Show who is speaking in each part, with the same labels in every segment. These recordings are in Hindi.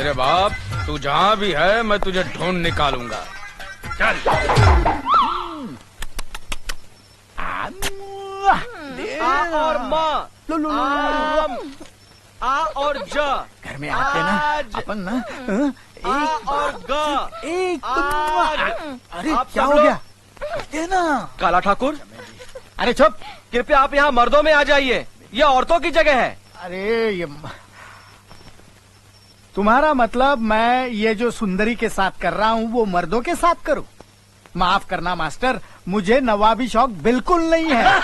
Speaker 1: मेरे बाप, तू जहाँ भी है मैं तुझे ढूंढ निकालूंगा। चल।
Speaker 2: आ और माँ, आ और ज,
Speaker 3: घर में आते ना अपन ना
Speaker 2: आ और ग,
Speaker 3: एक अरे
Speaker 2: आप
Speaker 3: क्या
Speaker 2: सब
Speaker 3: हो
Speaker 2: लोग-
Speaker 3: गया? करते ना।
Speaker 2: काला ठाकुर, अरे चुप, कृपया आप यहाँ मर्दों में आ जाइए, ये औरतों की जगह है।
Speaker 3: अरे ये तुम्हारा मतलब मैं ये जो सुंदरी के साथ कर रहा हूँ वो मर्दों के साथ करूँ? माफ करना मास्टर, मुझे नवाबी शौक बिल्कुल नहीं है।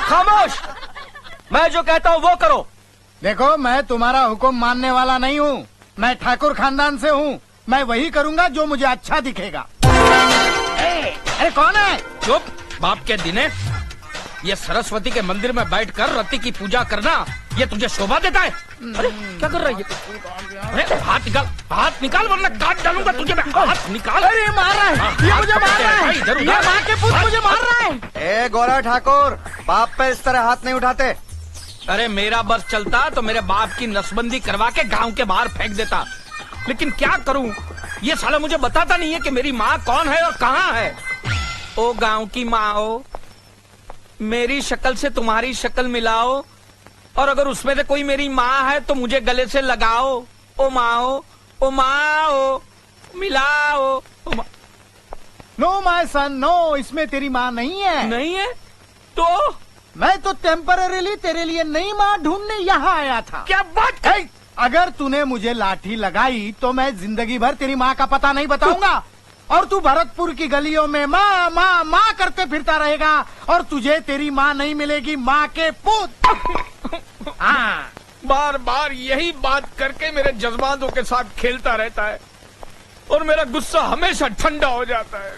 Speaker 2: खामोश, मैं जो कहता हूँ वो करो।
Speaker 3: देखो मैं तुम्हारा हुक्म मानने वाला नहीं हूँ, मैं ठाकुर खानदान से हूँ, मैं वही करूँगा जो मुझे अच्छा दिखेगा। अरे कौन है?
Speaker 1: चुप, बाप के दिने। ये सरस्वती के मंदिर में बैठकर रति की पूजा करना, ये तुझे शोभा देता है? अरे क्या कर रही है? अरे हाथ निकाल वरना काट डालूंगा तुझे मैं। हाथ निकाल।
Speaker 3: अरे मार रहा है, ये मुझे मार रहा है, ये माँ के पुत्र मुझे मार रहा है।
Speaker 4: ए गोरा ठाकुर, बाप पे इस तरह हाथ नहीं उठाते।
Speaker 1: अरे मेरा बस चलता तो मेरे बाप की नसबंदी करवा के गांव के बाहर फेंक देता, लेकिन क्या करूं, ये साला मुझे बताता नहीं है कि मेरी माँ कौन है और कहाँ है। ओ गांव की माँ हो, मेरी शक्ल से तुम्हारी शक्ल मिलाओ, और अगर उसमें से कोई मेरी माँ है तो मुझे गले से लगाओ। ओ माँ हो, ओ माँ हो, मिलाओ।
Speaker 3: नो माय सन नो, इसमें तेरी माँ नहीं है।
Speaker 1: नहीं है तो
Speaker 3: मैं तो टेम्पररीली तेरे लिए नई माँ ढूंढने यहाँ आया था।
Speaker 1: क्या बात है?
Speaker 3: अगर तूने मुझे लाठी लगाई तो मैं जिंदगी भर तेरी माँ का पता नहीं बताऊंगा, और तू भरतपुर की गलियों में माँ माँ माँ करते फिरता रहेगा, और तुझे तेरी माँ नहीं मिलेगी, माँ के पुत। हाँ,
Speaker 1: बार बार यही बात करके मेरे जज्बातों के साथ खेलता रहता है और मेरा गुस्सा हमेशा ठंडा हो जाता है।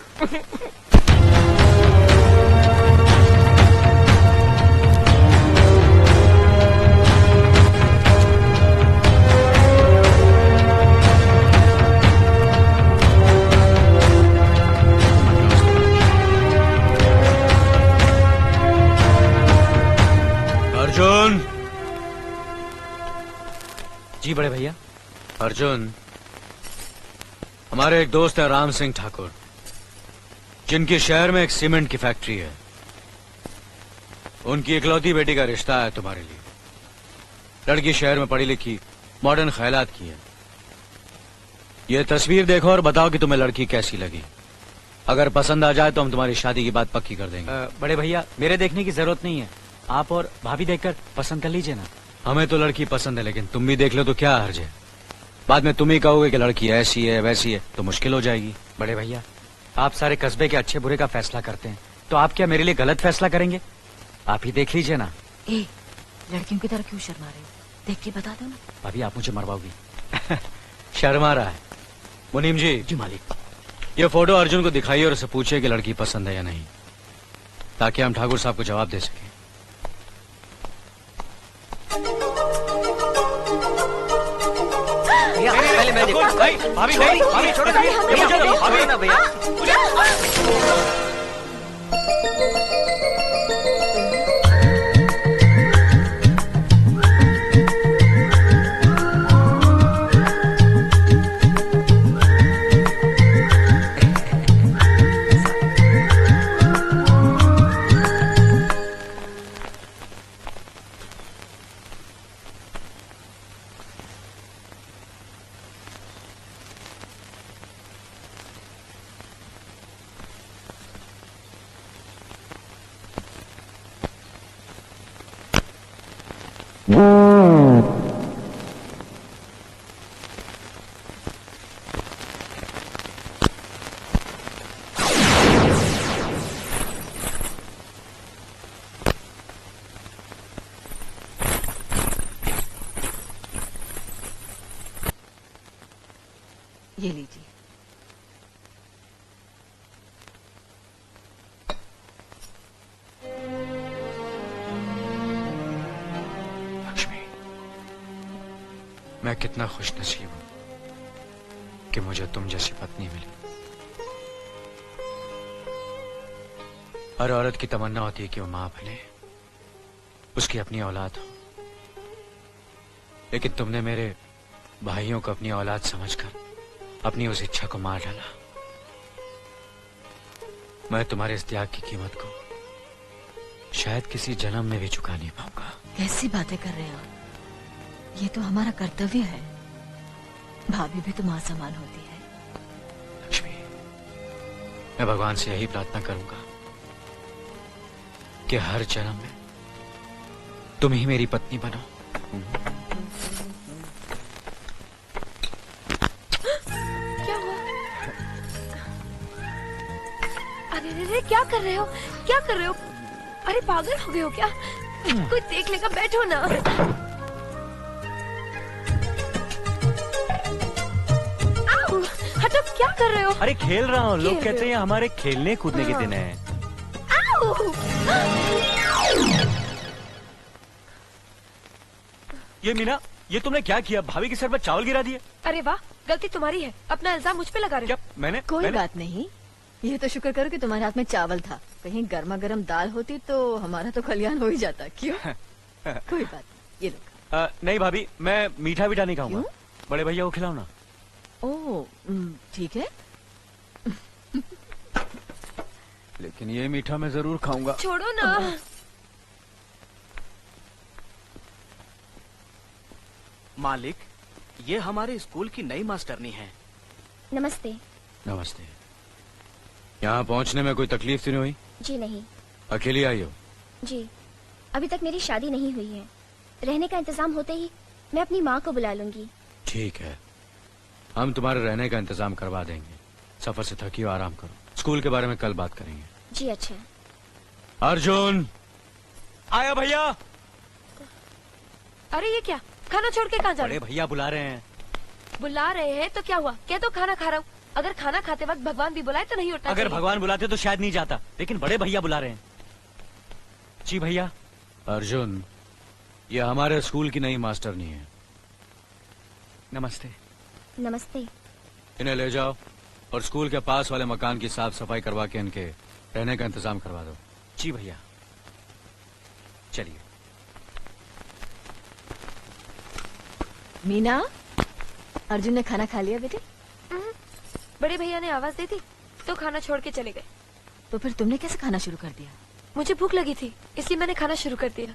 Speaker 1: अर्जुन।
Speaker 2: जी बड़े भैया।
Speaker 1: अर्जुन, हमारे एक दोस्त है राम सिंह ठाकुर, जिनके शहर में एक सीमेंट की फैक्ट्री है। उनकी इकलौती बेटी का रिश्ता है तुम्हारे लिए। लड़की शहर में पढ़ी लिखी, मॉडर्न ख्यालात की है। ये तस्वीर देखो और बताओ कि तुम्हें लड़की कैसी लगी। अगर पसंद आ जाए तो हम तुम्हारी शादी की बात पक्की कर देंगे।
Speaker 5: बड़े भैया, मेरे देखने की जरूरत नहीं है, आप और भाभी देखकर पसंद कर लीजिए ना।
Speaker 1: हमें तो लड़की पसंद है, लेकिन तुम भी देख लो तो क्या हर्ज है। बाद में तुम ही कहोगे कि लड़की ऐसी है वैसी है, तो मुश्किल हो जाएगी।
Speaker 5: बड़े भैया, आप सारे कस्बे के अच्छे बुरे का फैसला करते हैं, तो आप क्या मेरे लिए गलत फैसला करेंगे? आप ही देख लीजिए ना।
Speaker 6: ए, लड़कियों की तरह क्यों शर्मा रहे हो? देख के बता दो ना।
Speaker 5: भाभी आप मुझे मरवाओगी।
Speaker 1: शर्मा रहा है। मुनीम जी।
Speaker 5: जी मालिक।
Speaker 1: ये फोटो अर्जुन को दिखाइए और उसे पूछिए कि लड़की पसंद है या नहीं, ताकि हम ठाकुर साहब को जवाब दे सकें।
Speaker 2: पहले मैं देखूं। भाभी भाभी छोड़ो ना भैया।
Speaker 6: ये लीजिए।
Speaker 1: लक्ष्मी, मैं कितना खुशनसीब हूं कि मुझे तुम जैसी पत्नी मिली। हर औरत की तमन्ना होती है कि वो मां बने, उसकी अपनी औलाद हो, लेकिन तुमने मेरे
Speaker 5: भाइयों को अपनी औलाद समझकर अपनी उस इच्छा को मार डाला। मैं तुम्हारे इस त्याग की कीमत को शायद किसी जन्म में भी चुका नहीं पाऊंगा।
Speaker 6: कैसी बातें कर रहे हैं आप? ये तो हमारा कर्तव्य है। भाभी भी तो माँ समान होती है।
Speaker 5: लक्ष्मी, मैं भगवान से यही प्रार्थना करूंगा कि हर जन्म में तुम ही मेरी पत्नी बनो।
Speaker 7: क्या हुआ? अरे अरे क्या कर रहे हो? क्या कर रहे हो? अरे पागल हो गए हो क्या? कोई देख लेगा, बैठो ना। आओ, हटो, क्या कर रहे हो?
Speaker 5: अरे खेल रहा हूँ। लोग
Speaker 7: खेल
Speaker 5: कहते
Speaker 7: रहे
Speaker 5: हैं
Speaker 7: हो।
Speaker 5: हमारे खेलने कूदने के दिन है।
Speaker 7: आओ!
Speaker 5: ये मीना, ये तुमने क्या किया? भाभी के सर पर चावल गिरा दिए।
Speaker 7: अरे वाह, गलती तुम्हारी है। अपना इल्जाम मुझ पे लगा रहे
Speaker 5: क्या
Speaker 7: हो।
Speaker 6: कोई बात नहीं, ये तो शुक्र करो कि तुम्हारे हाथ में चावल था। कहीं गर्मा गर्म दाल होती तो हमारा तो कल्याण हो ही जाता। क्यों? कोई बात नहीं, ये लो।
Speaker 5: नहीं भाभी, मैं मीठा वीठा नहीं खाऊंगा।
Speaker 6: क्यों?
Speaker 5: बड़े भैया को खिलाओ ना।
Speaker 6: ओह, ठीक है।
Speaker 2: लेकिन ये मीठा मैं जरूर खाऊंगा।
Speaker 7: छोड़ो ना।
Speaker 2: मालिक, ये हमारे स्कूल की नई मास्टरनी है।
Speaker 8: नमस्ते।
Speaker 5: नमस्ते। यहाँ पहुँचने में कोई तकलीफ तो नहीं हुई?
Speaker 8: जी नहीं।
Speaker 5: अकेली आई हो?
Speaker 8: जी, अभी तक मेरी शादी नहीं हुई है। रहने का इंतजाम होते ही मैं अपनी माँ को बुला लूंगी।
Speaker 5: ठीक है, हम तुम्हारे रहने का इंतजाम करवा देंगे। सफर से थकी हो, आराम करो। स्कूल के बारे में कल बात करेंगे।
Speaker 8: जी अच्छा।
Speaker 5: अर्जुन आया भैया।
Speaker 7: अरे ये क्या? खाना छोड़ के कहाँ जा रहे
Speaker 5: बड़े भैया बुला रहे हैं।
Speaker 7: हो? बुला रहे हैं तो क्या हुआ? क्या तो खाना खा रहा हूँ। अगर खाना खाते वक्त भगवान भी बुलाए तो नहीं उठना
Speaker 5: अगर
Speaker 7: चाहिए।
Speaker 5: भगवान बुलाते तो शायद नहीं जाता, लेकिन बड़े भैया बुला रहे हैं। जी भैया। अर्जुन, ये हमारे स्कूल की नई मास्टरनी है। नमस्ते।
Speaker 8: नमस्ते।
Speaker 5: इन्हें ले जाओ और स्कूल के पास वाले मकान की साफ सफाई करवा के इनके रहने का इंतजाम करवा दो। जी भैया। चलिए।
Speaker 6: मीना, अर्जुन ने खाना खा लिया बेटे?
Speaker 7: बड़े भैया ने आवाज दी थी तो खाना छोड़ के चले गए।
Speaker 6: तो फिर तुमने कैसे खाना शुरू कर दिया?
Speaker 7: मुझे भूख लगी थी, इसलिए मैंने खाना शुरू कर दिया।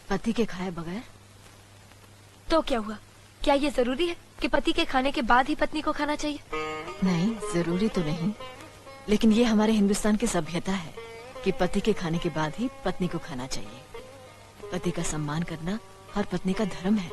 Speaker 6: पति के खाए बगैर?
Speaker 7: तो क्या हुआ? क्या ये जरूरी है कि पति के खाने के बाद ही पत्नी को खाना चाहिए?
Speaker 6: नहीं, जरूरी तो नहीं, लेकिन ये हमारे हिंदुस्तान की सभ्यता है कि पति के खाने के बाद ही पत्नी को खाना चाहिए। पति का सम्मान करना हर पत्नी का धर्म है।